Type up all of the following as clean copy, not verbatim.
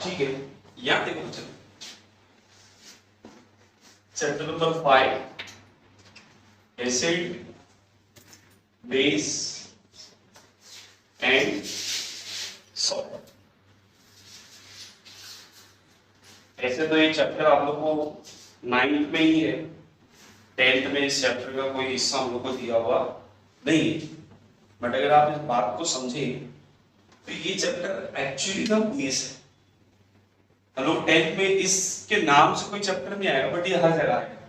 ठीक है, यहाँ देखो बच्चों, chapter number 5 acid base and salt. ऐसे तो ये चैप्टर आप लोग को 9th में ही है, 10th में इस चैप्टर का कोई हिस्सा हम लोग को दिया हुआ नहीं है, बट अगर आप इस बात को समझें तो ये चैप्टर एक्चुअली का बेस है। हम लोग 10th में इसके नाम से कोई चैप्टर नहीं आएगा, बट ये हर जगह आएगा।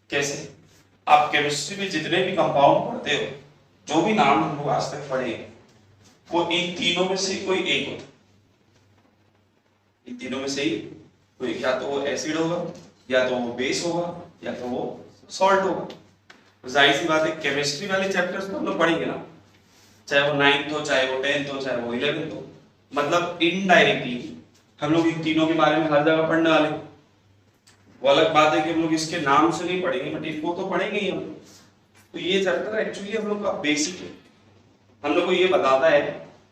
कैसे? आप केमिस्ट्री में जितने भी कंपाउंड पढ़ते हो, जो भी नाम हम लोग आज तक पढ़े, वो इन तीनों में से कोई एक होता है। इन तीनों में से ही कोई, या तो वो एसिड होगा, या तो वो बेस होगा, या तो वो सॉल्ट होगा। जाहिर सी बात है, केमिस्ट्री वाले चैप्टर्स तो हम लोग पढ़ेंगे ना, चाहे वो 9th हो, चाहे वो 10th हो, चाहे वो 11th हो, मतलब इनडायरेक्टली हम लोग इन तीनों के बारे में हर जगह पढ़ने वाले। वो अलग बात है कि हम लोग इसके नाम से नहीं पढ़ेंगे, बट इसको तो पढ़ेंगे ही हम। तो ये चैप्टर एक्चुअली हम लोग का बेसिक है, हम लोग को ये बताता है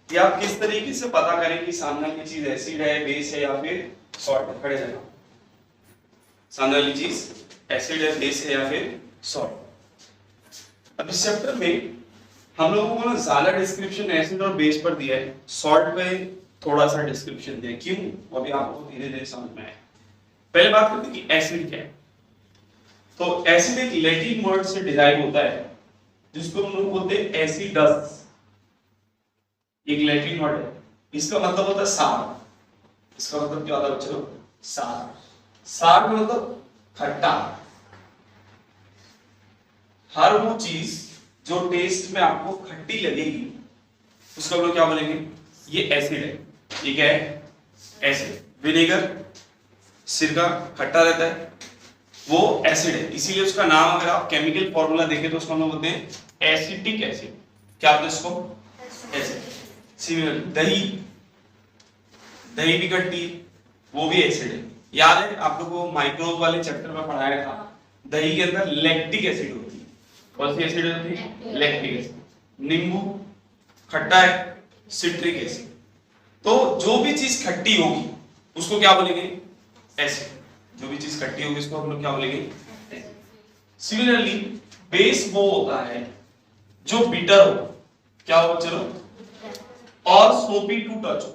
कि आप किस तरीके से पता करें कि सामने की चीज एसिड है, बेस है, या फिर सॉल्ट है। खड़े रहना, सामने वाली चीज एसिड है, बेस है, या फिर सॉल्ट। अब इस चैप्टर में हम लोगों को ना ज्यादा डिस्क्रिप्शन एसिड और बेस पर दिया है, सॉल्ट पे थोड़ा सा डिस्क्रिप्शन दिया है। क्यों? वो भी आपको धीरे धीरे समझ में आए। पहले बात करते हैं कि एसिड क्या है। तो एसिड एक लैटिन वर्ड से डिराइव होता है, जिसको हम लोग बोलते हैं एसिडस। एक लैटिन वर्ड है, इसका मतलब होता है सार। इसका मतलब क्या होता है बच्चों? सार। सार का मतलब खट्टा। हर वो चीज जो टेस्ट में आपको खट्टी लगेगी, उसको हम लोग क्या बोलेंगे? ये एसिड है। ठीक है, एसिड। विनेगर, सिरका खट्टा रहता है, वो एसिड है। इसीलिए उसका नाम अगर आप केमिकल फॉर्मूला देखें तो उसको हम लोग बोलते हैं एसिटिक एसिड। क्या बोलते हैं इसको? एसिड। सिमिलर दही, दही भी खट्टी, वो भी एसिड है। याद है आप लोगों को माइक्रोब वाले चैप्टर में पढ़ाया था, दही के अंदर लैक्टिक एसिड होती है। कौन सी एसिड होती है? Lactic acid. नींबू खट्टा है, सिट्रिक एसिड। तो जो भी चीज खट्टी होगी उसको क्या बोलेंगे? एसिड। जो भी चीज खट्टी होगी उसको हम लोग क्या बोलेंगे? सिमिलरली बेस वो होता है जो बिटर हो। क्या हो? चलो, और सोपी टू टच हो।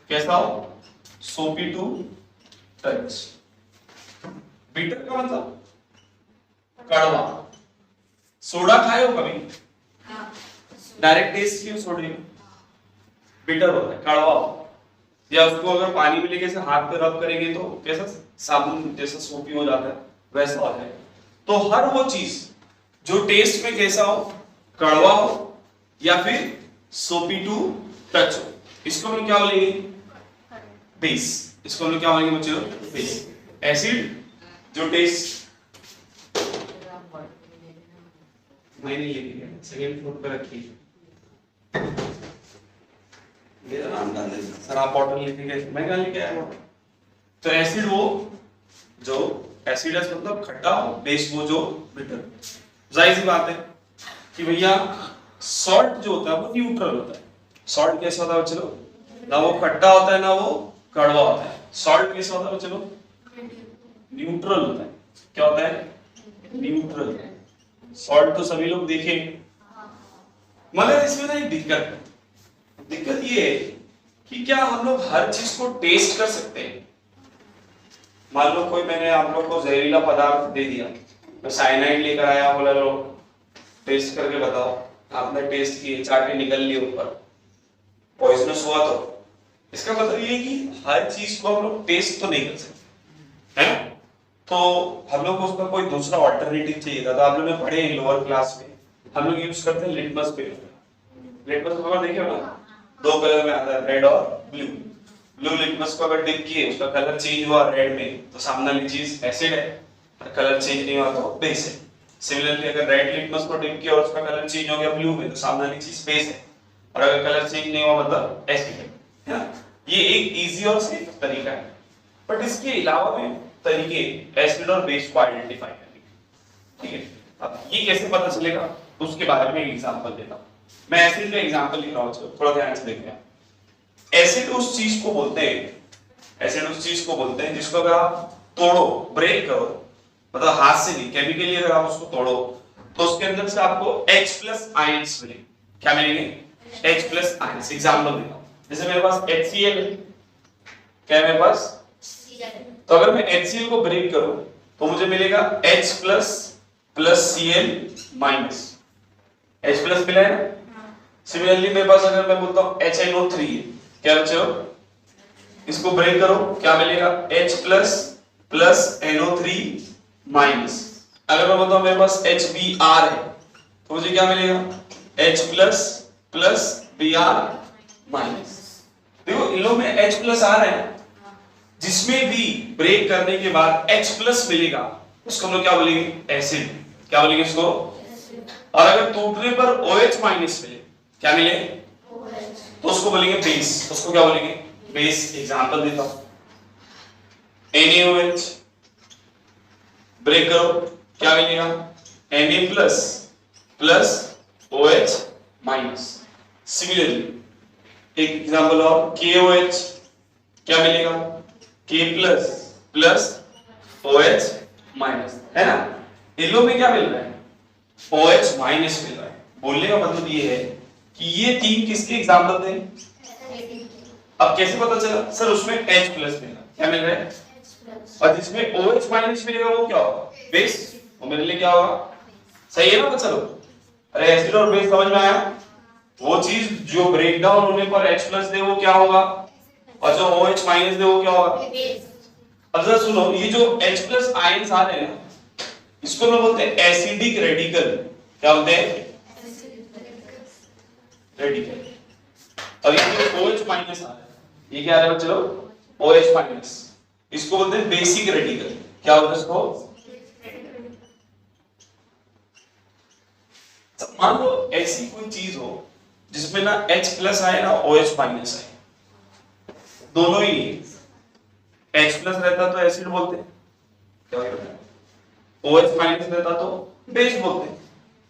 कैसा हो? सोपी टू टच। बिटर का मतलब कड़वा। सोडा खाए हो कभी? डायरेक्ट टेस्ट किया सोडे में, बिटर होता है, कड़वा होता है। या उसको अगर पानी में लेके से हाथ पे रब करेंगे तो कैसा साबुन जैसा सोपी हो जाता है, वैसा होता है। तो हर वो चीज जो टेस्ट में कैसा हो, कड़वा हो या फिर सोपी टू टच हो, इसको हम क्या बोलेंगे? बेस। इसको हम क्या बोलेंगे बच्चों? बेस। एसिड जो टेस्ट, मैंने लिखी है, सेकंड फ्लोर पे रखी है, मेरा नाम डाल दे सर, आप बॉटल लिखी है, मैं कहाँ लेके आया बॉटल? तो एसिड वो जो एसिडस मतलब खट्टा हो, बेस वो जो बिटर। जाहिर सी बात है कि भैया सॉल्ट जो होता है वो न्यूट्रल होता है। सॉल्ट कैसा होता है बच्चों? ना वो खट्टा होता है ना वो कड़वा होता है। सॉल्ट कैसा होता है बच्चों? न्यूट्रल होता है। क्या होता है? न्यूट्रल। सॉल्ट तो सभी लोग देखें, मगर इसमें ना एक दिक्कत ये है कि क्या हम लोग हर चीज को टेस्ट कर सकते हैं? मान लो कोई, मैंने आप लोग को जहरीला पदार्थ दे दिया, मैं साइनाइड लेकर आया, बोला लो टेस्ट करके बताओ। आपने टेस्ट किए, चाटे निकल लिए ऊपर, पॉइजनस हुआ। तो इसका मतलब ये है कि हर चीज को हम लोग टेस्ट तो नहीं कर सकते, है ना? तो हम लोग को उसका कोई दूसरा ऑल्टरनेटिव चाहिए था। तो आप लोग ने पढ़े लोअर क्लास में, हम लोग यूज करते हैं लिटमस पेपर। लिटमस पेपर देखे हो ना, दो कलर में आता है, रेड और ब्लू। ब्लू लिटमस को अगर डिप किए, उसका कलर चेंज हुआ रेड में, तो सामने वाली चीज एसिड है, और कलर चेंज नहीं हुआ तो बेस है। सिमिलरली अगर रेड लिटमस को डिप किया और उसका कलर चेंज हो गया ब्लू में, तो सामने वाली चीज बेस है, और अगर कलर चेंज नहीं हुआ मतलब एसिड है ना? ये एक इजी और सेफ तरीका है। बट इसके अलावा भी तरीके एसिड और बेस को आइडेंटिफाई करने के, ठीक है? अब ये कैसे पता चलेगा, उसके बारे में एक एग्जांपल देता हूं। मैं एसिड का एग्जांपल लिख रहा हूं, थोड़ा ध्यान से देखिए। एसिड उस चीज को बोलते हैं, एसिड उस चीज को बोलते हैं जिसको अगर आप तोड़ो, ब्रेक करो, मतलब हाथ से नहीं, केमिकली अगर आप उसको तोड़ो तो उसके अंदर से आपको H प्लस आयंस मिलेंगे। क्या मिलेंगे? H plus ions. एग्जाम्पल देता हूं, जैसे मेरे पास HCl है, क्या है मेरे पास? तो अगर मैं HCl को ब्रेक करूं तो मुझे मिलेगा H plus plus Cl minus. H plus मिला है ना? सिमिलरली मेरे पास अगर मैं बोलता हूं HNO3 है, क्या बचे हो? इसको ब्रेक करो, क्या मिलेगा? H plus plus NO3 minus. अगर मैं बोलता हूं मेरे पास HBr है तो मुझे क्या मिलेगा? H plus plus Br minus. देखो इन लोग में H प्लस आ रहा है, जिसमें भी ब्रेक करने के बाद H प्लस मिलेगा उसको हम लोग क्या बोलेंगे? एसिड। क्या बोलेंगे इसको? और अगर टूटने पर OH माइनस मिले, क्या मिले? तो उसको बोलेंगे बेस। उसको क्या बोलेंगे? बेस। एग्जांपल देता हूं, NaOH ब्रेक करो, क्या मिलेगा? Na plus plus OH minus. Similarly एक एग्जांपल और, KOH क्या मिलेगा? K plus plus OH minus, है ना? इन लोग में क्या मिल रहा है? OH माइनस मिल रहा है। बोलने का मतलब ये है कि ये तीन किसके एग्जांपल थे? अब कैसे पता चला? सर उसमें H प्लस मिला, क्या मिल रहा है? और जिसमें OH माइनस मिलेगा वो क्या होगा? बेस। वो मेरे लिए क्या होगा? सही है ना? चलो, अरे एसिड और बेस समझ में आया? वो चीज जो ब्रेक डाउन होने पर H प्लस दे वो क्या होगा, और जो OH माइनस दे वो क्या होगा? अब जरा सुनो, ये जो H प्लस आयंस आ रहे हैं ना, इसको लोग बोलते हैं एसिडिक रेडिकल। क्या बोलते हैं? रेडिकल। और ये जो OH माइनस आ रहा है, ये क्या आ रहा है बच्चे लोग? OH minus. इसको बोलते हैं बेसिक रेडिकल। क्या होता है इसको? मान लो ऐसी कोई चीज हो जिसमें ना H प्लस आए ना OH माइनस आए, दोनों ही H प्लस रहता तो एसिड बोलते हैं, क्या होता है? OH माइनस रहता तो बेस बोलते हैं।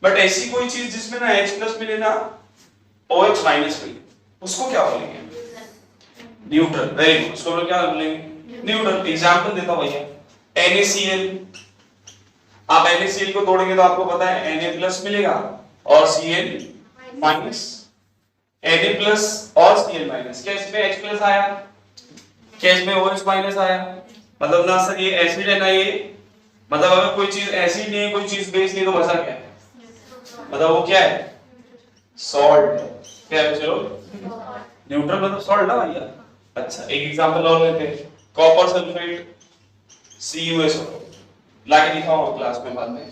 बट ऐसी कोई चीज जिसमें ना H प्लस मिले ना OH माइनस मिले, उसको क्या बोलेंगे? न्यूट्रल। Very good. उसको क्या बोलेंगे? न्यूट्रल। एग्जांपल देता हूं भैया, NaCl। आप NaCl को तोड़ेंगे तो आपको पता है Na प्लस मिलेगा और Cl माइनस। Na प्लस और Cl माइनस, क्या इसमें H प्लस आया? क्या इसमें OH माइनस आया? मतलब ना सर ये एसिड है ना ये, मतलब अगर कोई चीज एसिड नहीं है, कोई चीज बेस नहीं, तो मजा क्या है? मतलब वो क्या है? सॉल्ट। क्या है? चलो न्यूट्रल मतलब सॉल्ट ना भैया। अच्छा एक एग्जांपल और लेते हैं, कॉपर सल्फेट CuSO4, लाके दिखाऊंगा क्लास में बाद में।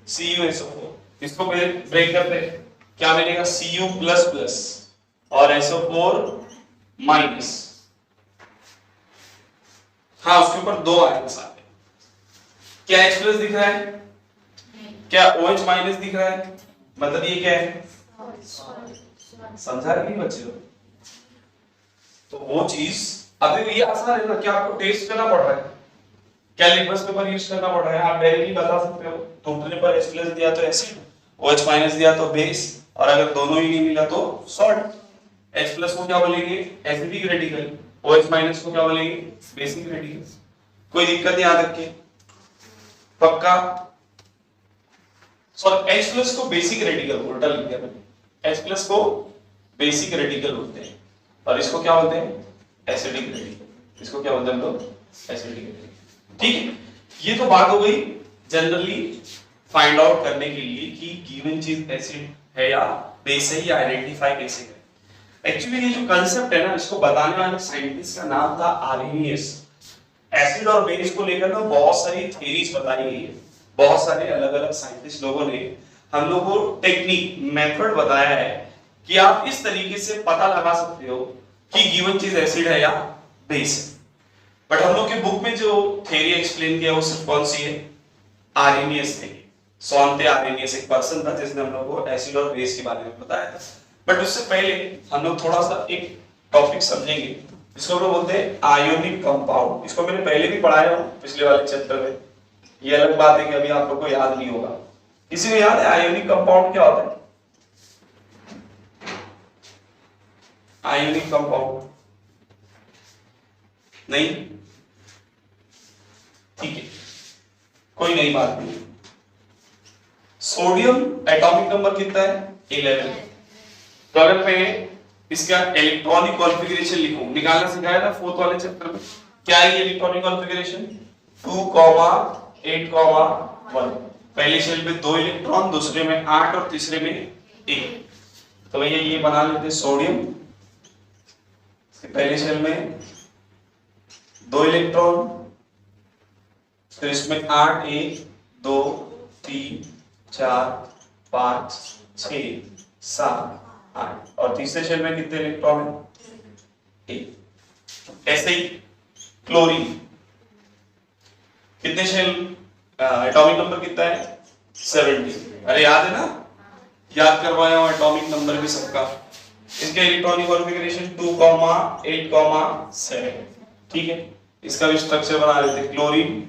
CuSO4 इसको ब्रेक करते हैं, क्या मिलेगा? Cu प्लस प्लस और SO4 माइनस। हाँ उसके ऊपर दो आयंस आते हैं। क्या H प्लस दिख रहा है? क्या OH माइनस दिख रहा है? मतलब ये क्या है? समझा नहीं बच्चे लोग? तो वो चीज अभी ये आसान है ना, क्या आपको टेस्ट करना पड़ रहा है? क्या लिटमस पेपर यूज करना पड़ रहा है? आप डायरेक्टली बता सकते हो, टूटने पर H प्लस दिया तो एसिड, OH माइनस दिया तो बेस, और अगर दोनों ही नहीं मिला तो सॉल्ट। H प्लस को क्या बोलेंगे? Acidic radical. OH माइनस को क्या बोलेंगे? Basic radical. कोई दिक्कत याद रखिए, पक्का? सॉरी H प्लस को बेसिक रेडिकल उल्टा लिख दिया मैंने, H प्लस को बेसिक रेडिकल बोलते हैं और इसको क्या बोलते हैं? Acidic radical. इसको क्या बोलते हैं हम लोग? Acidic radical. ठीक है, ये तो बात हो गई जनरली फाइंड आउट करने के लिए कि गिवन चीज एसिड है या बेस है, या आइडेंटिफाई कैसे करें। एक्चुअली ये जो कांसेप्ट है ना, इसको बताने वाले साइंटिस्ट का नाम था आर्हेनियस। एसिड और बेस को लेकर ना बहुत सारी थ्योरीज बताई गई है, बहुत सारे अलग अलग साइंटिस्ट लोगों ने हम लोग को टेक्निक मेथड बताया है कि आप इस तरीके से पता लगा सकते हो कि गिवन चीज एसिड है या बेस है। बट हम लोग के बुक में जो थ्योरी एक्सप्लेन किया वो सिर्फ कौन सी है? आर्हेनियस ने। सोनते आर्हेनियस एक पर्सन था जिसने हम लोग को एसिड और बेस के बारे में बताया था। बट उससे पहले हम लोग थोड़ा सा एक टॉपिक समझेंगे जिसको हम लोग बोलते हैं आयोनिक कंपाउंड। इसको मैंने पहले भी पढ़ाया हूं पिछले वाले चैप्टर में, ये अलग बात है कि अभी आप लोग को याद नहीं होगा। किसी को याद है आयोनिक कंपाउंड क्या होता है? आयोनिक कंपाउंड नहीं, ठीक है, कोई नई बात नहीं। सोडियम एटॉमिक नंबर कितना है 11। तो अगर मैं इसका इलेक्ट्रॉनिक कॉन्फ़िगरेशन लिखूं, निकालना सिखाया था 4th वाले चैप्टर में, क्या है ये इलेक्ट्रॉनिक कॉन्फ़िगरेशन 2, 8, 1। पहले शेल में 2 इलेक्ट्रॉन, दूसरे में 8 और तीसरे में 1। तो भैया ये बना लेते सोडियम, पहले शेल में 2 इलेक्ट्रॉन, फिर इसमें 8, 1, 2, 3, 4, 5, 6, 7, 8 और तीसरे शेल में कितने इलेक्ट्रॉन है 1। ऐसे ही क्लोरीन, कितने शेल, एटॉमिक नंबर कितना है 70। अरे याद है ना, याद करवाया हूं एटॉमिक नंबर भी सबका। इसका इलेक्ट्रॉनिक कॉन्फ़िगरेशन 2, 8, 7। ठीक है, इसका भी स्ट्रक्चर बना लेते हैं। क्लोरीन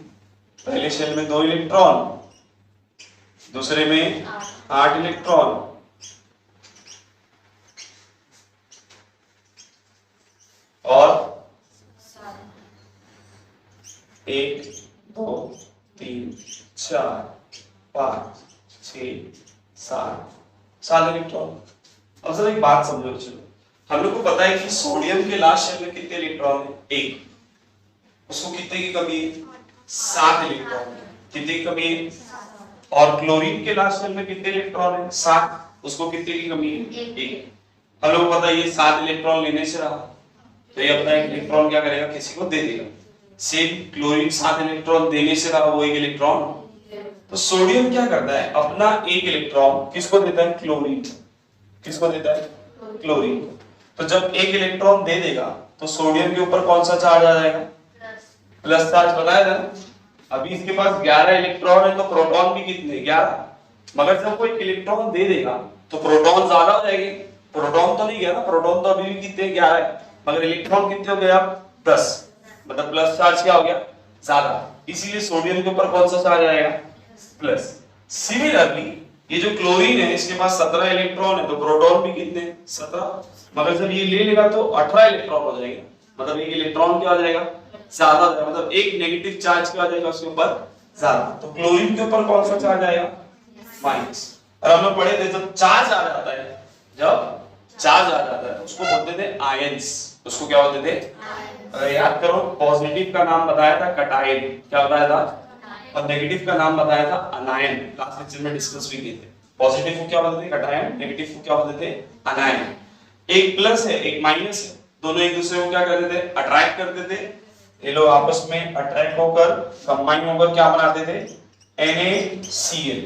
पहले शेल में 2 इलेक्ट्रॉन, दूसरे में 8 इलेक्ट्रॉन, और 1, 2, 3, 4, 5, 6, 7 इलेक्ट्रॉन। अब सर एक बात समझो, चलो हम लोग को पता है कि सोडियम के लास्ट शेल में कितने इलेक्ट्रॉन है 1, उसको कितने की कमी है 7 इलेक्ट्रॉन, कितने की कमी है। और क्लोरीन के लास्ट शेल में कितने इलेक्ट्रॉन है 7, उसको कितने की कमी है 1। हम लोग को पता है ये 7 इलेक्ट्रॉन लेने से रहा, तो ये अपना एक इलेक्ट्रॉन क्या करेगा किसी को दे देगा। सेम क्लोरीन 7 इलेक्ट्रॉन देने से रहा, वो 1 इलेक्ट्रॉन। तो सोडियम क्या करता है, अपना 1 इलेक्ट्रॉन किसको देता है क्लोरीन, किसको देता है क्लोरीन। तो जब 1 इलेक्ट्रॉन दे देगा तो सोडियम के ऊपर कौन सा चार्ज आ जाएगा, प्लस चार्ज बताया था। अभी इसके पास 11 इलेक्ट्रॉन है, तो प्रोटॉन भी कितने 11, मगर जब कोई इलेक्ट्रॉन दे देगा तो प्रोटॉन ज्यादा हो जाएगी। प्रोटॉन तो नहीं गया ना, प्रोटॉन तो अभी भी कितने 11 है, मगर इलेक्ट्रॉन कितने हो गए आप 10, मतलब प्लस चार्ज क्या हो गया ज्यादा, इसीलिए सोडियम के ऊपर कौन सा चार्ज आएगा प्लस। सिमिलरली ये जो क्लोरीन है इसके पास 17 इलेक्ट्रॉन है, तो प्रोटॉन भी कितने 17, मगर जब ये ले लेगा तो 18 इलेक्ट्रॉन हो जाएगा, मतलब एक इलेक्ट्रॉन क्या हो जाएगा ज्यादा हो जाएगा, मतलब एक नेगेटिव चार्ज क्या हो जाएगा उसके ऊपर ज्यादा। तो क्लोरीन के ऊपर कौन सा चार्ज आएगा माइनस। और हम लोग पढ़े थे जब चार्ज आ जाता है, जब चार्ज आ जाता है उसको बोलते थे आयंस, उसको क्या बोलते थे, अगर याद करो पॉजिटिव का नाम बताया था कटायन, क्या बताया था, और नेगेटिव का नाम बताया था अनायन, लास्ट लेक्चर में डिस्कस भी किए थे। पॉजिटिव को क्या बोलते थे कटायन, नेगेटिव को क्या बोलते थे अनायन। एक प्लस है एक माइनस है, दोनों एक दूसरे को क्या करते थे अट्रैक्ट करते थे, ये लोग आपस में अट्रैक्ट होकर कंबाइन होकर क्या बनाते थे NaCl,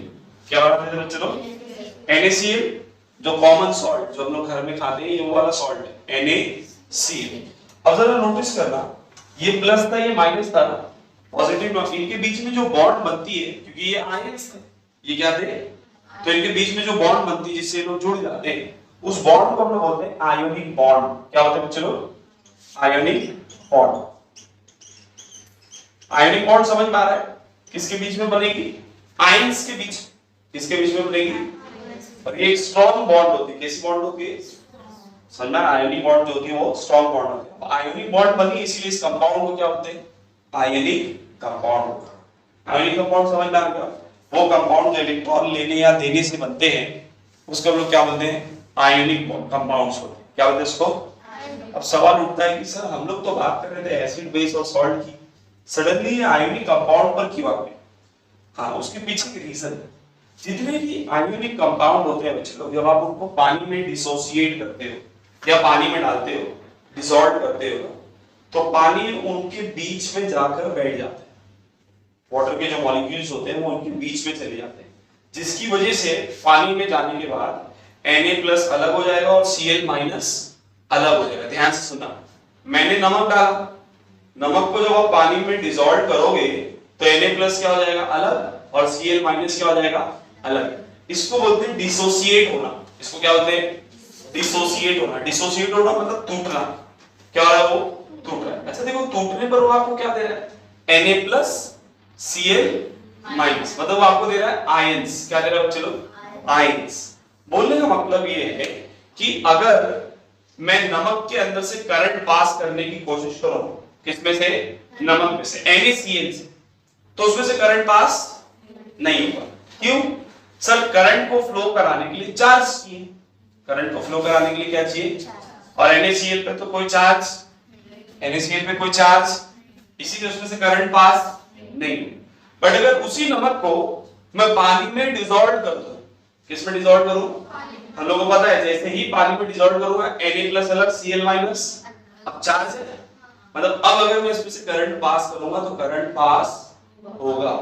क्या बनाते थे बच्चों NaCl, जो कॉमन सॉल्ट जो हम लोग घर में खाते हैं ये वो वाला सॉल्ट है NaCl। अब जरा नोटिस करना, ये प्लस था ये माइनस था ना, पॉजिटिव, इनके बीच में जो बॉन्ड बनती है, क्योंकि ये आयंस थे, ये क्या थे, तो इनके बीच में जो बॉन्ड बनती है जिससे लोग जुड़ जाते हैं, उस बॉन्ड को हम लोग बोलते हैं आयोनिक बॉन्ड। क्या बोलते हैं बच्चों आयोनिक बॉन्ड। आयोनिक बॉन्ड समझ में आ रहा है, किसके बीच में बनेगी आयंस के बीच, किसके बीच में बनेगी, और ये स्ट्रॉन्ग बॉन्ड होती है, कैसी बॉन्ड होती है समझना, आयोनिक बॉन्ड जो होती है वो स्ट्रॉन्ग बॉन्ड होती है। आयोनिक बॉन्ड बनी इसलिए इस कंपाउंड को क्या बोलते हैं आयोनिक कंपाउंड। आयोनिक कंपाउंड समझ में आ गया, वो कंपाउंड जो इलेक्ट्रॉन लेने या देने से बनते हैं उसको हम लोग क्या बोलते हैं आयोनिक कंपाउंड्स होते हैं, क्या बोलते हैं उसको। अब सवाल उठता है कि सर हम लोग तो बात कर रहे थे एसिड बेस और सॉल्ट की, सडनली आयोनिक कंपाउंड पर क्यों आ गए। हाँ उसके पीछे की रीजन है, जितने भी आयोनिक कंपाउंड होते हैं बच्चे लोग, जब आप उनको पानी में डिसोसिएट करते हो या पानी में डालते हो डिसॉल्व करते हो, तो पानी उनके बीच में जाकर बैठ जाता है, वाटर के जो मॉलिक्यूल्स होते हैं वो उनके बीच में चले जाते हैं, जिसकी वजह से पानी में जाने के बाद Na+ अलग हो जाएगा और Cl- अलग हो जाएगा। ध्यान से सुनना, मैंने नमक डाला, नमक को जब आप पानी में डिसॉल्व करोगे तो Na+ क्या हो जाएगा अलग और Cl- क्या हो जाएगा अलग। इसको बोलते हैं डिसोसिएट होना, इसको क्या बोलते हैं डिसोसिएट होना। डिसोसिएट होना मतलब टूटना, क्या हो रहा है वो टूट रहा है। अच्छा देखो टूटने पर वो आपको क्या दे रहा है Na+ Cl-, मतलब आपको दे रहा है आयंस, क्या दे रहा है बच्चे लोग आयंस। बोलने का मतलब ये है कि अगर मैं नमक के अंदर से करंट पास करने की कोशिश करूं, किसमें से, नमक में से, NaCl से, तो उसमें से करंट पास नहीं होगा। क्यों? सर करंट को फ्लो कराने के लिए चार्ज चाहिए, करंट को फ्लो कराने के लिए क्या चाहिए, और NaCl पे तो कोई चार्ज, NaCl पे कोई चार्ज, इसीलिए उसमें से करंट पास नहीं। बट अगर उसी नमक को मैं पानी में डिसॉल्व कर दूं, किसमें डिसॉल्व करूं, हम लोगों को पता है जैसे ही पानी में डिसॉल्व करूंगा Na+ अलग Cl-, अब चार्ज है, मतलब अब अगर मैं इसमें से करंट पास करूंगा तो करंट पास होगा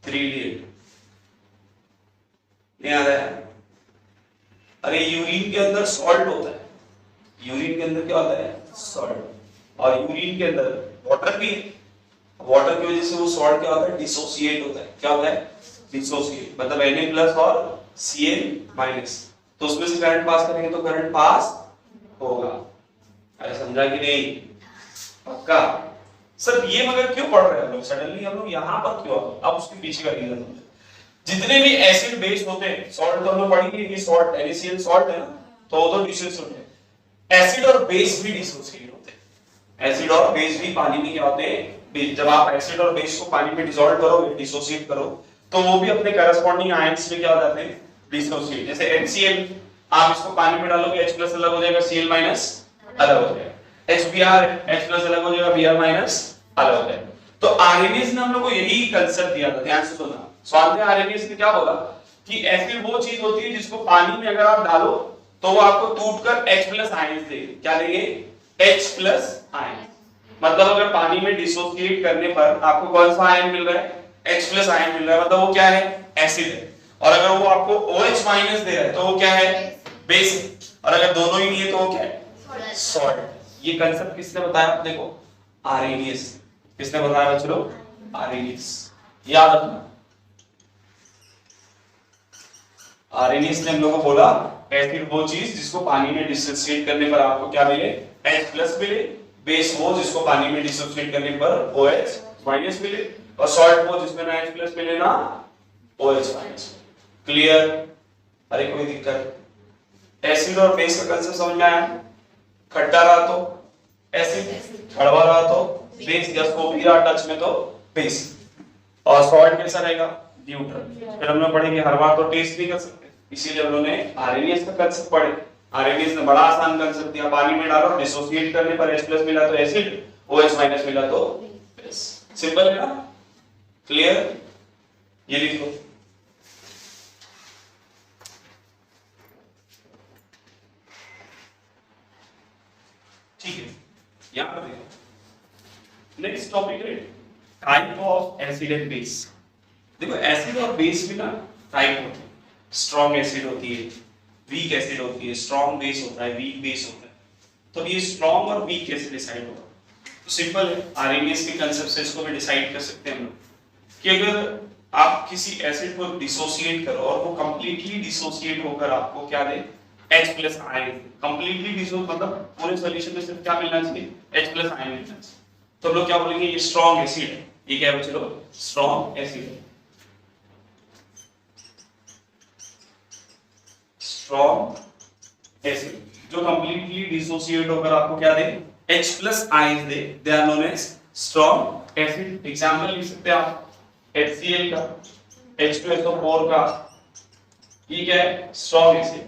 3D। नहीं आ रहा है? अरे यूरिन के अंदर सॉल्ट होता है, यूरिन के अंदर क्या होता है, सॉल्ट, और यूरिन के अंदर वाटर भी है, वाटर की वजह से वो सॉल्ट क्या होता है, डिसोसिएट होता है, क्या होता है, डिसोसिएट, मतलब Na+ और Cl-, तो उसमें से करंट पास करेंगे तो करंट पास होगा। अरे समझा कि नहीं, पक्का? सर ये मगर क्यों पढ़ रहे हैं हम लोग, सडनली हम लोग यहाँ पर क्यों, अब उसके पीछे का रीजन समझे। जितने भी एसिड बेस होते हैं, सॉल्ट तो हम लोग पढ़ेंगे, ये सॉल्ट NaCl सॉल्ट है ना, तो वो तो डिसोसिएट होते हैं, एसिड और बेस भी डिसोसिएट होते हैं, एसिड और बेस भी पानी में क्या होते हैं, जब आप एसिड और बेस को पानी में डिसॉल्व करोगे, डिसोसिएट करो, तो वो भी अपने करस्पॉन्डिंग आयंस में क्या हो जाते हैं, डिसोसिएट। जैसे HCl, आप इसको पानी में डालोगे H+ अलग हो जाएगा, Cl- अलग हो जाएगा, HBr, H+ अलग हो जाएगा, Br- अलग हो जाएगा। तो आर्हेनियस ने हम लोग को यही कांसेप्ट दिया था, ध्यान से सुनना। स्वाति आर्हेनियस ने क्या बोला कि एसिड वो चीज होती है जिसको पानी में अगर आप डालो तो वो आपको टूटकर H+ आयंस देगी, क्या देंगे, H+ आयंस। मतलब अगर पानी में डिसोसिएट करने पर आपको कौन सा आयन मिल रहा है, H+ आयन मिल रहा है, मतलब वो क्या है, एसिड है। और अगर वो आपको OH- दे रहा है तो वो क्या है, बेस है। और अगर दोनों ही नहीं है तो वो क्या है, सॉल्ट। ये कांसेप्ट किसने बताया अपने को, आर्हेनियस। किसने बताया बच्चों, आर्हेनियस, याद रखना। आर्हेनियस ने हम लोगों को बोला एसिड वो चीज जिसको पानी में डिसोसिएट करने पर आपको क्या मिले, H+ मिले, बेस वो जिसको पानी में डिसोसिएट करने पर OH- मिले, और सॉल्ट वो जिसमें ना H+ मिले ना OH-। क्लियर? अरे कोई दिक्कत? एसिड और बेस का कांसेप्ट समझ में आया? खट्टा रहा तो एसिड, कड़वा रहा तो बेस, या सोपी रहा टच में तो बेस, और सॉल्ट कैसा रहेगा, न्यूट्रल। फिर हमने पढ़े कि हर बार तो टेस्ट नहीं कर सकते, इसीलिए हम लोगों ने आरएनएस का कांसेप्ट पढ़े। आरएनएस ने बड़ा आसान कांसेप्ट दिया, पानी में डालो, डिसोसिएट करने पर H+ मिला तो एसिड, OH- मिला तो बेस। सिंपल है ना? क्लियर? ये लिख लो। ठीक है, यहां पर देखो नेक्स्ट टॉपिक है type of acid and base. देखो एसिड और बेस में ना टाइप होते हैं, स्ट्रॉन्ग एसिड होती है, वीक एसिड होती है, स्ट्रॉन्ग बेस होता है, वीक बेस होता है। तो ये स्ट्रॉन्ग और वीक कैसे डिसाइड होगा? तो सिंपल है, आरएनएस के कांसेप्ट से इसको भी डिसाइड कर सकते हैं हम लोग कि अगर आप किसी एसिड को डिसोसिएट करो और वो कंप्लीटली डिसोसिएट होकर आपको क्या दे, H+ आयन। कंप्लीटली डिसोसिएट मतलब पूरे सॉल्यूशन में सिर्फ क्या मिलना चाहिए, H+ आयन मिलना चाहिए। तो हम लोग क्या बोलेंगे, ये स्ट्रॉन्ग एसिड है। ये क्या है बच्चों, स्ट्रॉन्ग एसिड है। स्ट्रॉन्ग एसिड जो कंप्लीटली डिसोसिएट होकर आपको क्या दे, H+ आयन दे, they are known as strong acid. Example लिख सकते हैं आप HCl का, H2SO4 का, ये क्या है, strong acid.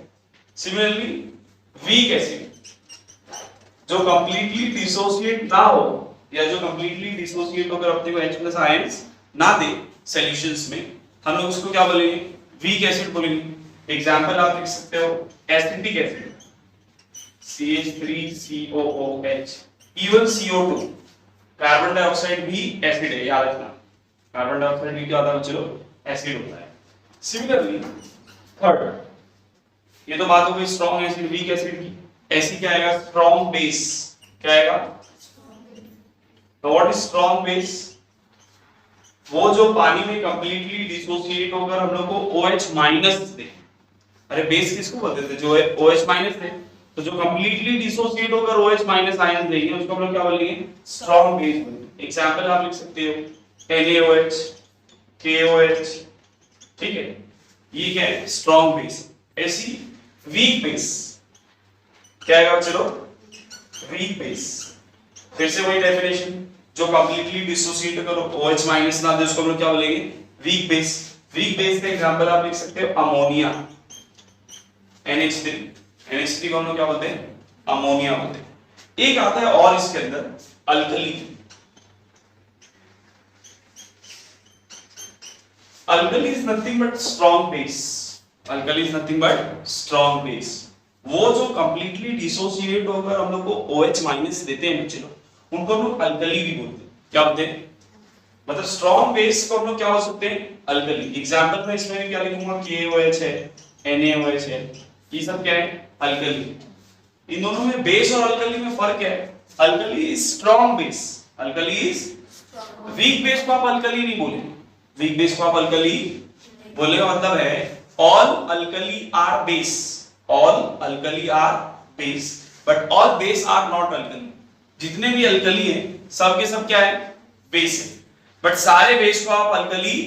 Similarly weak acid जो कंप्लीटली डिसोसिएट ना हो या जो कंप्लीटली डिसोसिएट होकर अपने को H+ आयंस ना दे सॉल्यूशंस में, हम लोग उसको क्या बोलेंगे, वीक एसिड बोलेंगे। एग्जांपल आप लिख सकते हो acetic acid CH3COOH, even CO2। Carbon dioxide भी एसिड है, याद रखना। कार्बन डाइऑक्साइड भी क्या होता है बच्चों, एसिड होता है। सिमिलरली थर्ड, ये तो बात हो गई स्ट्रॉन्ग एसिड वीक एसिड की। ऐसी क्या आएगा, स्ट्रॉन्ग बेस। क्या आएगा, तो व्हाट इज स्ट्रॉन्ग बेस? वो जो पानी में कंप्लीटली डिसोसिएट होकर हम लोग को OH- दे। अरे बेस किसको बोलते थे, जो OH- दे। तो जो कंप्लीटली डिसोसिएट होकर OH- आयन देंगे उसको हम लोग क्या बोलेंगे, स्ट्रॉन्ग बेस बोलेंगे। एग्जांपल आप लिख सकते हो NaOH, KOH, ठीक है, ये क्या है, स्ट्रॉन्ग बेस। ऐसी वीक बेस क्या है चलो, वीक बेस। फिर से वही डेफिनेशन, जो कंप्लीटली डिसोसिएट करो OH माइनस ना दे उसको हम लोग क्या बोलेंगे, वीक बेस। वीक बेस का एग्जांपल आप लिख सकते हो अमोनिया, NH3। NH3 को हम लोग क्या बोलते हैं, अमोनिया बोलते हैं। एक आता है और इसके अंदर alkali. Alkali is nothing but strong base. Alkali is nothing but strong base. वो जो कंप्लीटली डिसोसिएट होकर हम लोग को OH माइनस देते हैं बच्चे लोग, उनको हम लोग अल्कली भी बोलते हैं। क्या बोलते हैं, मतलब स्ट्रॉन्ग बेस को हम लोग क्या हो सकते हैं, अल्कली। एग्जांपल में इसमें क्या लिखूंगा, KOH है, NaOH है, ये सब क्या है, अल्कली। इन दोनों में बेस और अल्कली में फर्क है। Alkali is strong base, alkali is weak base को आप अल्कली नहीं बोलेंगे। वीक बेस को आप अल्कली बोलने का मतलब है all alkali are base, all alkali are base, but all base are not alkali. जितने भी अल्कली हैं सब के सब क्या है, बेस है। बट सारे बेस को आप अल्कली,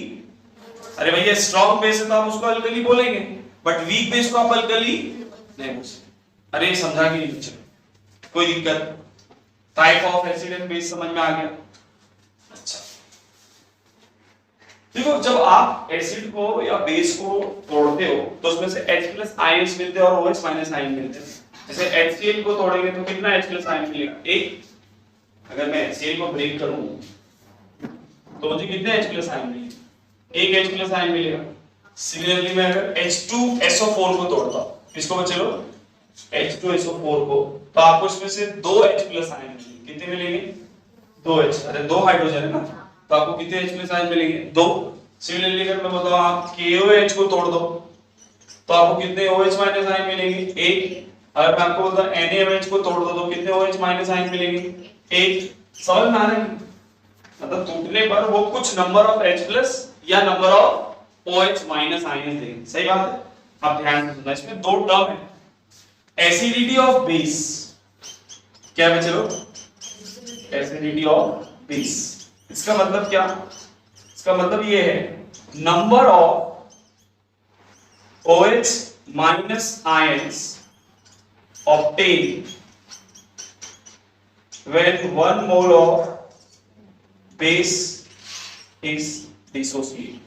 अरे भैया स्ट्रॉन्ग बेस है तो आप उसको अल्कली बोलेंगे, बट वीक बेस को आप अल्कली नहीं बोल सकते। अरे समझा कि नहीं बच्चे, कोई दिक्कत? Type of acid and base समझ में आ गया? अच्छा देखो, जब आप एसिड को या बेस को तोड़ते हो तो उसमें से H+ आयंस मिलते हैं और OH- आयन मिलते हैं। जैसे HCl को तोड़ेंगे तो कितना H+ आयन मिलेगा, एक। अगर मैं HCl को ब्रेक करूं तो मुझे कितने H+ आयन मिलेंगे, एक H+ आयन मिलेगा। सिमिलरली मैं अगर H2SO4 को तोड़ता हूं, इसको बच्चे लो H2SO4 को, तो आपको इसमें से दो H+ आयन मिलेंगे। कितने मिलेंगे, दो H। अरे दो हाइड्रोजन है ना, तो आपको कितने H+ आयन मिलेंगे, दो। सिमिलरली अगर मैं बताऊं आप KOH को तोड़ दो तो आपको कितने OH- आयन मिलेंगे, एक। अगर मैं आपको बोलता हूं NaOH को तोड़ दो तो कितने OH- आयन मिलेंगे, एक। समझ में आ रहा है, मतलब टूटने पर वो कुछ नंबर ऑफ H+ या नंबर ऑफ OH- आयन देंगे। सही बात है, आप ध्यान से सुनना। इसमें दो टर्म है, एसिडिटी ऑफ बेस। क्या है बच्चों, एसिडिटी ऑफ बेस। इसका मतलब क्या, इसका मतलब ये है number of OH- ions obtained when 1 mole of base is dissociated।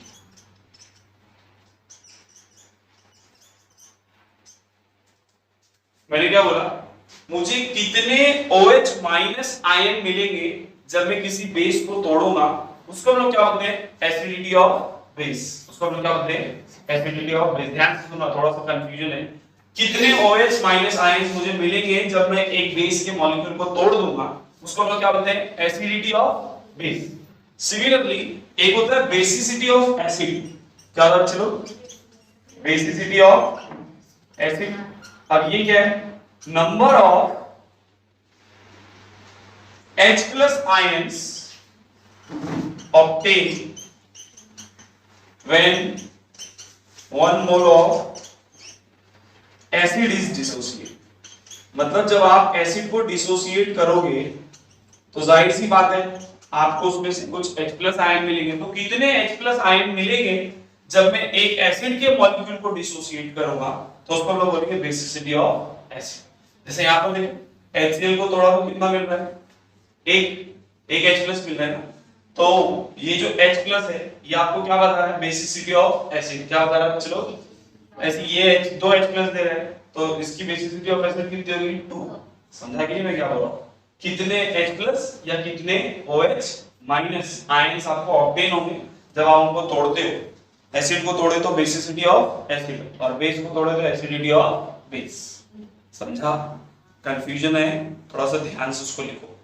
मैंने क्या बोला, मुझे कितने OH- आयन मिलेंगे जब मैं किसी बेस को तोड़ूंगा, उसको हम लोग क्या बोलते हैं, एसिडिटी ऑफ बेस। उसको हम लोग क्या बोलते हैं, एसिडिटी ऑफ बेस। ध्यान से सुनना, थोड़ा सा कंफ्यूजन है। कितने OH- आयन मुझे मिलेंगे जब मैं एक बेस के मॉलिक्यूल को तोड़ दूंगा, उसको हम लोग क्या बोलते हैं, एसिडिटी ऑफ बेस। सिमिलरली एक होता है बेसिसिटी ऑफ एसिड। क्या होता है चलो, बेसिसिटी ऑफ एसिड। अब ये क्या है, number of H+ ions obtained when 1 mole of acid is dissociated। मतलब जब आप एसिड को डिसोसिएट करोगे तो जाहिर सी बात है आपको उसमें से कुछ H+ आयन मिलेंगे। तो कितने H+ आयन मिलेंगे जब मैं एक एसिड के मॉलिक्यूल को डिसोसिएट करूंगा, तो उसको हम लोग बोलेंगे बेसिसिटी ऑफ एसिड। जैसे यहां पर देखिए HCl को तोड़ा तो कितना मिल रहा है, एक H+ मिल रहा है ना। तो ये जो H+ है ये आपको क्या बता रहा है, बेसिसिटी ऑफ एसिड। क्या बता रहा है चलो, ऐसे ये दो H+ दे रहा है तो इसकी बेसिसिटी ऑफ एसिड कितनी होगी, 2। समझा कि नहीं मैं क्या बोल रहा हूं, कितने H+ या कितने OH- आयंस आपको ऑब्टेन होंगे जब आप उनको तोड़ते हो। एसिड को तोड़े तो बेसिसिटी ऑफ एसिड, और बेस को तोड़े तो एसिडिटी ऑफ बेस। समझा, कंफ्यूजन है, थोड़ा सा ध्यान से उसको लिखो,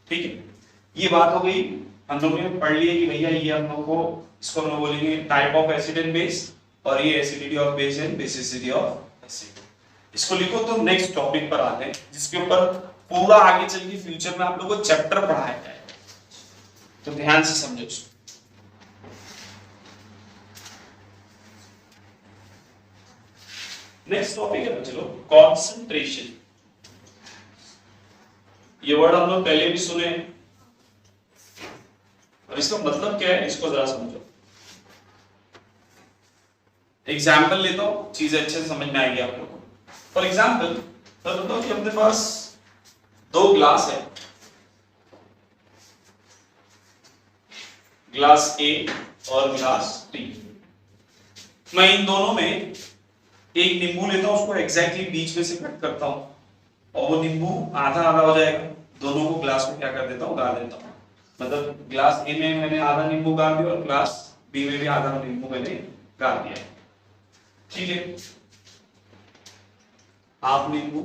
ठीक है। ये बात हो गई, हम लोगों ने पढ़ लिया कि भैया ये हम लोग को, इसको हम लोग बोलेंगे type of acid and base, और ये acidity of base and basicity of acid. इसको लिखो। तो नेक्स्ट टॉपिक पर आते हैं जिसके ऊपर पूरा आगे चल के फ्यूचर में आप लोगों को चैप्टर पढ़ाया जाएगा, तो ध्यान से समझो इसको। नेक्स्ट टॉपिक है चलो, कंसंट्रेशन। ये वर्ड हम लोग पहले भी सुने हैं, और इसका मतलब क्या है इसको जरा समझो। एग्जाम्पल लेता हूं, चीजें अच्छे से समझ में आएगी आप लोगों को। फॉर एग्जाम्पल मैं बताता हूं कि अपने पास दो ग्लास है, ग्लास ए और ग्लास बी। मैं इन दोनों में एक नींबू लेता हूं, उसको एग्जैक्टली बीच में से कट करता हूं और वो नींबू आधा आधा हो जाएगा। दोनों को ग्लास में क्या कर देता हूं, गाड़ देता हूं। मतलब ग्लास ए में मैंने आधा नींबू गाड़ दिया और ग्लास बी में भी आधा नींबू मैंने गाड़ दिया। ठीक है, हाफ नींबू,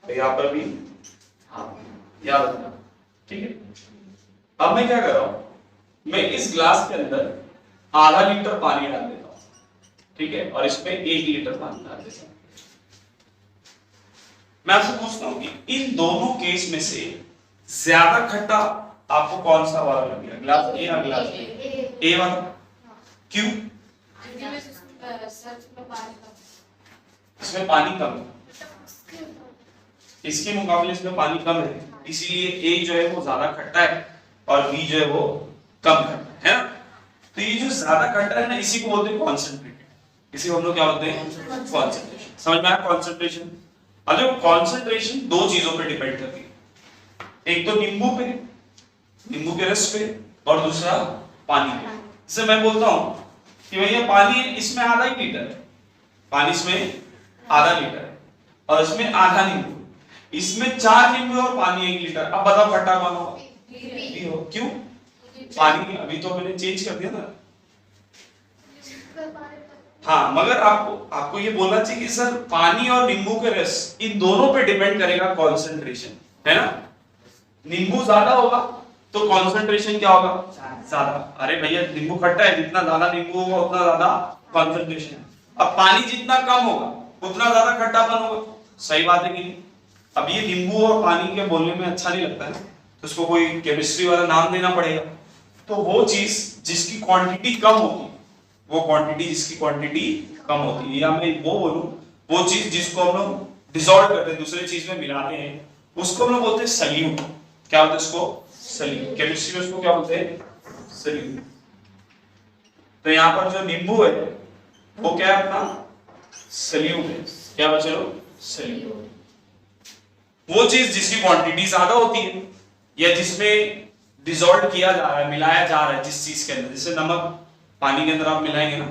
यहां पर भी याद रखना। ठीक है, अब मैं क्या कर रहा हूं, मैं इस ग्लास के अंदर आधा लीटर पानी डाल देता हूं। ठीक है, और इसमें 1 लीटर पानी डाल देता हूं। मैं आपसे पूछता हूं कि इन दोनों केस में से ज्यादा खट्टा आपको कौन सा वाला लग गया, ग्लास ए या ग्लास बी? ए वाला। क्यों? इसमें पानी कम है, इसके मुकाबले इसमें पानी कम है, इसीलिए ए जो है वो ज्यादा खट्टा है और बी जो है वो कम खट्टा है ना। तो ये जो ज्यादा खट्टा है ना, इसी को बोलते हैं कॉन्सेंट्रेटेड। इसी को हम लोग क्या बोलते हैं, कॉन्सेंट्रेशन। समझ में आया कॉन्सेंट्रेशन? अब देखो कॉन्सेंट्रेशन दो चीजों पे डिपेंड करती है, एक तो नींबू पे, नींबू के रस पे, और दूसरा पानी पे। जैसे मैं बोलता हूं कि भैया पानी इसमें आधा ही लीटर है, पानी इसमें आधा लीटर है और इसमें आधा नींबू, इसमें 4 नींबू और पानी 1 लीटर। अब बताओ खट्टा कौन होगा? बी हो। क्यों? पानी अभी तो मैंने चेंज कर दिया ना। हाँ, मगर आपको ये बोलना चाहिए कि सर पानी और नींबू के रस इन दोनों पे डिपेंड करेगा कॉन्सेंट्रेशन, है ना। नींबू ज्यादा होगा तो कॉन्सेंट्रेशन क्या होगा, ज्यादा। अरे भैया नींबू खट्टा है, जितना ज्यादा नींबू होगा उतना ज्यादा कॉन्सेंट्रेशन है। अब पानी जितना कम होगा उतना ज्यादा खट्टापन होगा। सही बात है कि नहीं? अब ये नींबू और पानी के बोलने में अच्छा नहीं लगता है, तो उसको कोई केमिस्ट्री वाला नाम देना पड़ेगा। तो वो चीज जिसकी क्वांटिटी कम होती है, वो क्वांटिटी जिसकी क्वांटिटी कम होती है, या मैं वो बोलूं वो चीज जिसको हम लोग डिसॉल्व करते हैं, दूसरे चीज में मिलाते हैं, उसको हम लोग बोलते हैं सल्यूट। क्या बोलते हैं उसको? सल्यूट। केमिस्ट्री में उसको क्या बोलते हैं? सल्यूट। तो यहाँ पर जो नींबू है वो क्या है, अपना सल्यूट है। क्या बचे लोग? सल्यूट। वो चीज जिसकी क्वांटिटी ज्यादा होती है या जिसमें डिसॉल्व किया जा रहा है, मिलाया जा रहा है जिस चीज के अंदर, जैसे नमक पानी के अंदर आप मिलाएंगे ना,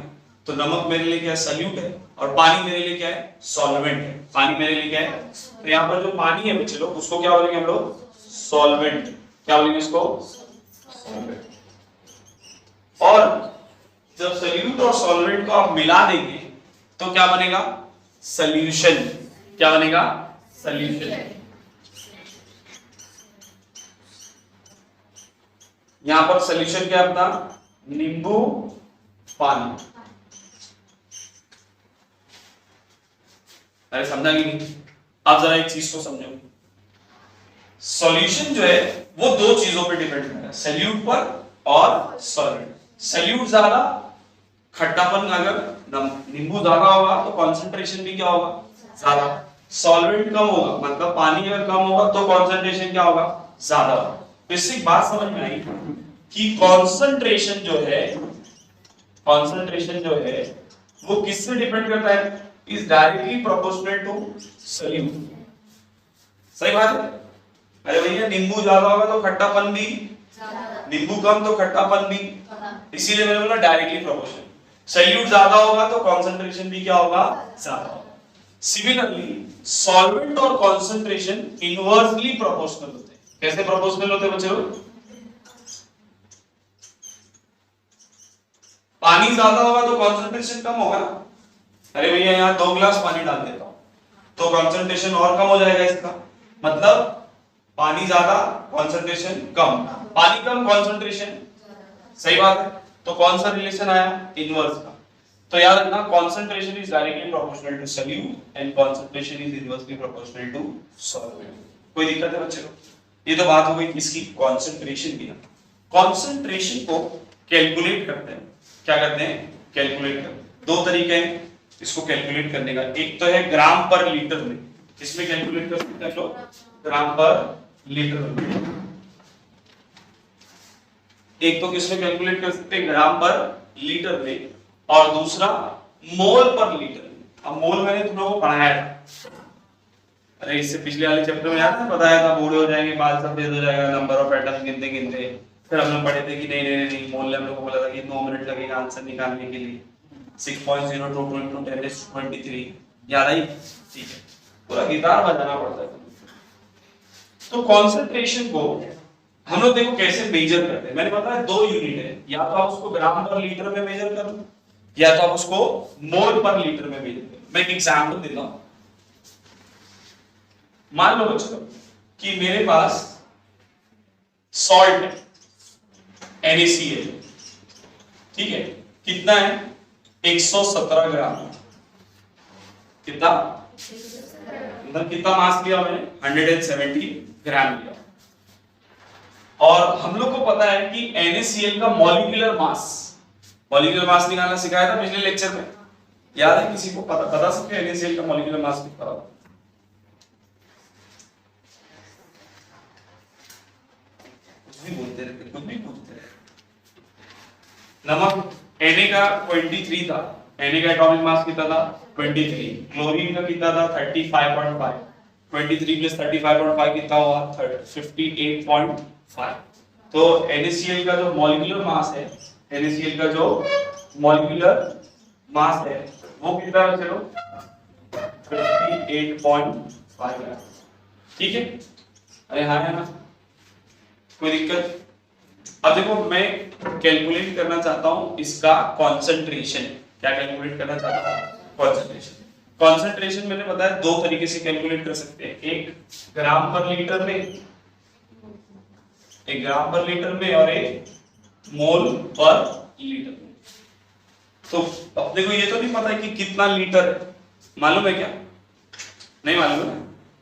तो नमक मेरे लिए क्या है, सल्यूट है, और पानी मेरे लिए क्या है, सॉल्वेंट है। पानी मेरे लिए क्या है, तो यहाँ पर जो पानी है बच्चे लोग उसको क्या बोलेंगे हम लोग, सॉल्वेंट। क्या बोलेंगे इसको? सॉल्वेंट। और जब सल्यूट और सॉल्वेंट को आप मिला देंगे तो क्या बनेगा, सॉल्यूशन। क्या बनेगा? सॉल्यूशन। यहां पर सॉल्यूशन क्या अपना, नींबू पानी। अरे समझा कि नहीं? अब जरा एक चीज को समझो, सॉल्यूशन जो है वो दो चीजों पे डिपेंड करता है, सॉल्यूट पर और सॉल्वेंट। सॉल्यूट ज्यादा खट्टापन, अगर नींबू ज्यादा होगा तो कॉन्सेंट्रेशन भी क्या होगा, ज्यादा। सॉल्वेंट कम होगा, मतलब पानी अगर कम होगा तो कॉन्सेंट्रेशन क्या होगा, ज्यादा होगा। तो इससे एक बात समझ में आई कि कॉन्सेंट्रेशन जो है, कॉन्सेंट्रेशन जो है वो किससे डिपेंड करता है, is directly proportional to solute. सही बात है? अरे भैया नींबू ज्यादा होगा तो खट्टापन भी ज्यादा, नींबू कम तो खट्टापन भी, इसीलिए मैंने बोला डायरेक्टली प्रोपोर्शनल। सॉल्यूट ज्यादा होगा तो कॉन्सेंट्रेशन भी क्या होगा, ज्यादा होगा। सिमिलरली सॉल्वेंट और कॉन्सेंट्रेशन इनवर्सली प्रोपोर्शनल होते हैं। कैसे प्रोपोर्शनल होते हैं बच्चों? पानी ज्यादा होगा तो कॉन्सेंट्रेशन कम होगा ना। अरे भैया यहाँ 2 गिलास पानी डाल देता हूं तो कॉन्सेंट्रेशन और कम हो जाएगा इसका, मतलब पानी ज्यादा कॉन्सेंट्रेशन कम, पानी कम कॉन्सेंट्रेशन। सही बात है? तो कौन सा रिलेशन आया, इनवर्स का। तो याद रखना concentration is directly proportional to solute and concentration is inversely proportional to solvent. कोई दिक्कत है बच्चों? ये तो बात हो गई इसकी कॉन्सेंट्रेशन की। कॉन्सेंट्रेशन को कैलकुलेट करते हैं, क्या करते हैं, कैलकुलेट करते हैं। दो तरीके हैं इसको कैलकुलेट करने का, एक तो है ग्राम पर लीटर में, किसमें कैलकुलेट कर सकते हैं लोग, ग्राम पर लीटर में। एक तो किसमें कैलकुलेट कर सकते हैं, ग्राम पर लीटर में, और दूसरा मोल पर लीटर में। अब मोल मैंने तुम लोगों को पढ़ाया था, अरे इससे पिछले वाले चैप्टर में याद है बताया था बूढ़े हो जाएंगे, बाल सफेद हो जाएगा, नंबर ऑफ एटम्स गिनते गिनते। फिर हमने पढ़े थे कि नहीं मोल ने हम लोग को बोला था कि 9 मिनट लगेगा आंसर निकालने के लिए। 6.02 into 10⁻23 याद आई? ठीक है, पूरा गिटार बजाना पड़ता है। तो कंसंट्रेशन को हम लोग देखो कैसे मेजर करते हैं। मैंने बताया 2 यूनिट है, या तो आप उसको ग्राम पर लीटर में मेजर कर लो, या तो आप उसको मोल पर लीटर में मेजर कर लो। मैं एक एग्जांपल देता हूं। मान लो बच्चों कि मेरे पास सॉल्ट है NaCl, ठीक है, कितना है 117 ग्राम। कितना मतलब कितना मास लिया मैंने 170 ग्राम लिया। और हम लोग को पता है कि NaCl का मॉलिक्यूलर मास निकालना सिखाया था पिछले लेक्चर में, याद है? किसी को बता सकते हैं NaCl का मॉलिक्यूलर मास कितना होता है? बोलते रहते, कुछ भी पूछते रहते। नमक Na का 23 था, Na का एटॉमिक मास कितना था 23, क्लोरीन का कितना था 35.5, 23 प्लस 35.5 कितना हुआ 58.5। तो NaCl का जो मॉलिक्यूलर मास है, NaCl का जो मॉलिक्यूलर मास है वो कितना है? चलो 58.5 ग्राम, ठीक है? अरे हाँ है ना, कोई दिक्कत? अब देखो मैं कैलकुलेट करना चाहता हूं इसका कंसंट्रेशन। क्या कैलकुलेट करना चाहता हूं? कंसंट्रेशन मैंने बताया 2 तरीके से कैलकुलेट कर सकते हैं, एक ग्राम पर लीटर में, और एक मोल पर लीटर में। तो अपने को ये तो नहीं पता है कि कितना लीटर है, मालूम है क्या? नहीं मालूम है।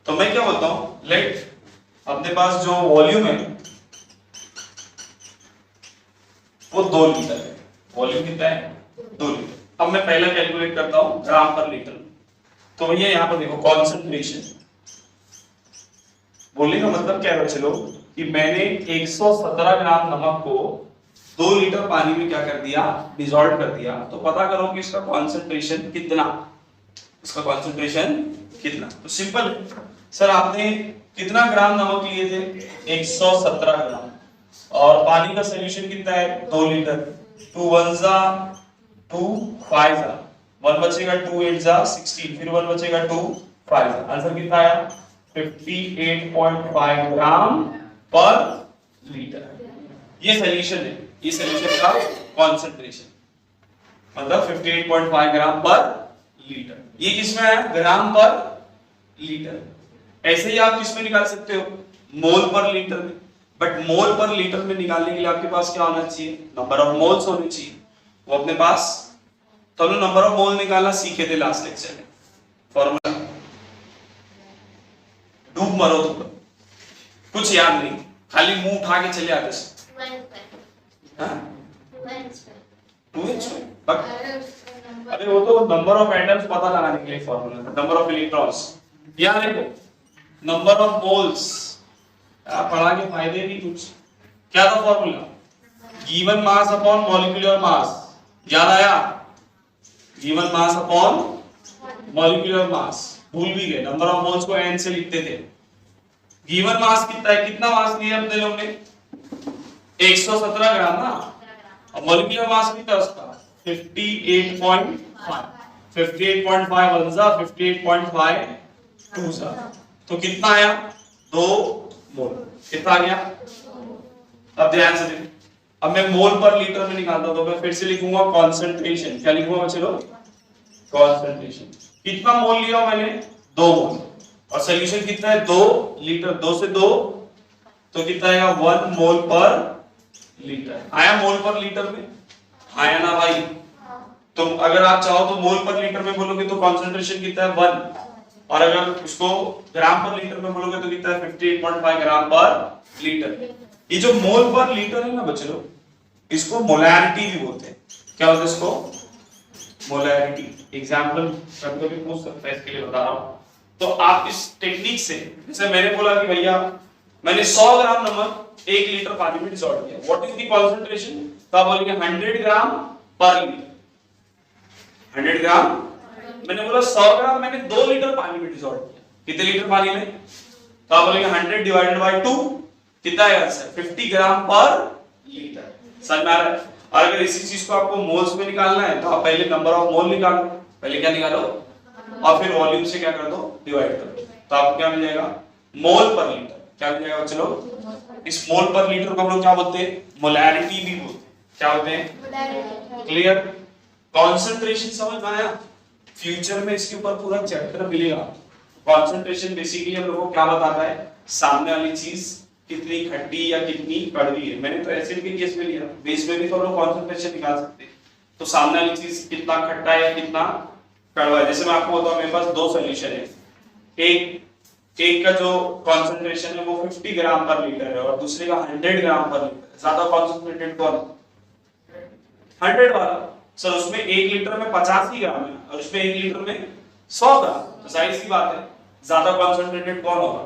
तो मैं क्या बोलता हूं, लेट अपने पास जो वॉल्यूम है वो 2 लीटर है। वॉल्यूम कितना है 2 लीटर। अब मैं पहला कैलकुलेट करता हूं ग्राम पर लीटर। तो भैया यहां पर देखो कंसंट्रेशन बोलने का मतलब क्या है बच्चे लोग कि मैंने 117 ग्राम नमक को 2 लीटर पानी में क्या कर दिया, डिसॉल्व कर दिया। तो पता करो कि इसका कंसंट्रेशन कितना, तो सिंपल है सर, आपने कितना ग्राम नमक लिए थे 117 ग्राम, और पानी का सॉल्यूशन कितना है 2 लीटर। 2 1 जा 2 5 जा 1 बचेगा, 2 8 जा 16, फिर 1 बचेगा 2 5 जा। आंसर कितना आया 58.5 ग्राम पर लीटर। ये सॉल्यूशन है, ये सॉल्यूशन का कंसंट्रेशन मतलब 58.5 ग्राम पर लीटर। ये किसमें आया ग्राम पर लीटर। ऐसे ही आप किसमें निकाल सकते हो मोल पर लीटर में। बट मोल पर लीटर में निकालने के लिए आपके पास क्या होना चाहिए, नंबर ऑफ मोल्स होने चाहिए। वो अपने पास तो हम नंबर ऑफ मोल निकालना सीखे थे लास्ट लेक्चर में। फॉर्मूला डूब मरो तो कुछ याद नहीं, खाली मुंह उठा के चले आते। अरे वो तो नंबर ऑफ एटम्स पता लगाने के लिए फॉर्मूला, नंबर ऑफ इलेक्ट्रॉन्स। याद देखो नंबर ऑफ मोल्स पढ़ा के फायदे नहीं कुछ। क्या था formula, given mass upon molecular mass. याद आया, given mass upon molecular mass. भूल भी गए, नंबर ऑफ मोल्स को n से लिखते थे। गिवन मास कितना है, कितना मास लिया अपने लोग ने 117 ग्राम ना, और मॉलिक्यूलर मास कितना उसका 58.5। 58.5 1 जा 58.5 2 जा, तो कितना आया 2 मोल। कितना आ गया? अब ध्यान से देखो, अब मैं मोल पर लीटर में निकालता हूं तो मैं फिर से लिखूंगा कंसंट्रेशन। क्या लिखूंगा बच्चे लोग, कंसंट्रेशन। कितना मोल लिया मैंने 2 मोल, और सॉल्यूशन कितना है 2 लीटर। 2 से 2 तो कितना आएगा 1 मोल पर लीटर। आया मोल पर लीटर में, आया ना भाई? तो अगर आप चाहो तो मोल पर लीटर में बोलोगे तो कंसंट्रेशन कितना है 1, और अगर उसको ग्राम पर लीटर में बोलोगे तो कितना है 58.5 ग्राम पर लीटर। ये जो मोल पर लीटर है ना बच्चे लोग, इसको मोलैरिटी भी बोलते हैं। क्या बोलते हैं इसको, मोलैरिटी। एग्जांपल कभी भी पूछ सकता है, इसके लिए बता रहा हूं। तो आप इस टेक्निक से, जैसे मैंने बोला कि भैया मैंने 100 ग्राम नमक 1 लीटर पानी में डिसॉल्व किया, व्हाट इज द कंसंट्रेशन, तो आप बोलेंगे 100 ग्राम पर लीटर। 100 ग्राम मैंने बोला 100 ग्राम मैंने 2 लीटर पानी में डिसॉल्व किया, कितने लीटर पानी में, तो आप बोलेंगे 100 डिवाइडेड बाय 2 कितना है आंसर 50 ग्राम पर लीटर। समझ में आ रहा है। और अगर इसी चीज को आपको मोल्स में निकालना है तो आप पहले नंबर ऑफ मोल निकालो, पहले क्या निकालो और फिर वॉल्यूम से क्या कर दो डिवाइड कर दो, तो आपको क्या मिल जाएगा मोल पर लीटर। क्या मिल जाएगा बच्चों लोग, इस मोल पर लीटर को हम लोग क्या बोलते हैं मोलैरिटी भी बोलते हैं। क्या बोलते हैं, क्लियर। कंसंट्रेशन समझ में आया, फ्यूचर में इसके ऊपर पूरा चैप्टर मिलेगा। कंसंट्रेशन बेसिकली हम लोगों को क्या बताता है, सामने वाली चीज कितनी खट्टी या कितनी कड़वी है। मैंने तो एसिड के केस में लिया, बेस में भी तो हम लोग कंसंट्रेशन निकाल सकते हैं। तो सामने वाली चीज कितना खट्टा है या कितना कड़वा है। जैसे मैं आपको बताऊं मेरे पास दो सॉल्यूशन है, एक का जो कंसंट्रेशन है वो 50 ग्राम पर लीटर है और दूसरे का 100 ग्राम पर लीटर। ज्यादा कंसंट्रेटेड कौन, 100 वाला। सर उसमें 1 लीटर में 50 ही ग्राम है और उसमें 1 लीटर में 100 ग्राम, तो जाहिर सी बात है ज्यादा कंसंट्रेटेड कौन होगा,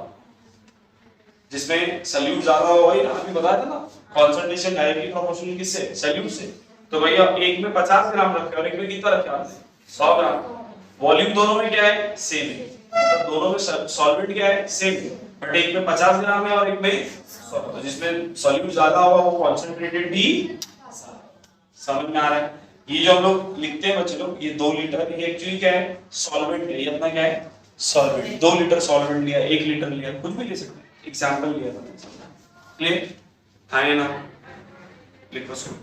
जिसमें सॉल्यूट ज्यादा होगा ही ना। अभी बताया था ना कंसंट्रेशन डायरेक्टली प्रोपोर्शनल किससे, सॉल्यूट से। तो भैया एक में 50 ग्राम रखे और एक में कितना रखे आपने 100 ग्राम। वॉल्यूम दोनों में क्या है सेम है, तो दोनों में सॉल्वेंट क्या है सेम है, बट एक में 50 ग्राम है और एक में 100। तो जिसमें सॉल्यूट ज्यादा होगा वो कंसंट्रेटेड भी। समझ में आ रहा है। ये जो हम लोग लिखते हैं बच्चे लोग, ये 2 लीटर ये एक्चुअली क्या है सॉल्वेंट है। ये अपना क्या है सॉल्वेंट। 2 लीटर सॉल्वेंट लिया, 1 लीटर लिया, कुछ भी ले सकते हैं, एग्जांपल लिया था। क्लियर है ना, लिखो इसको।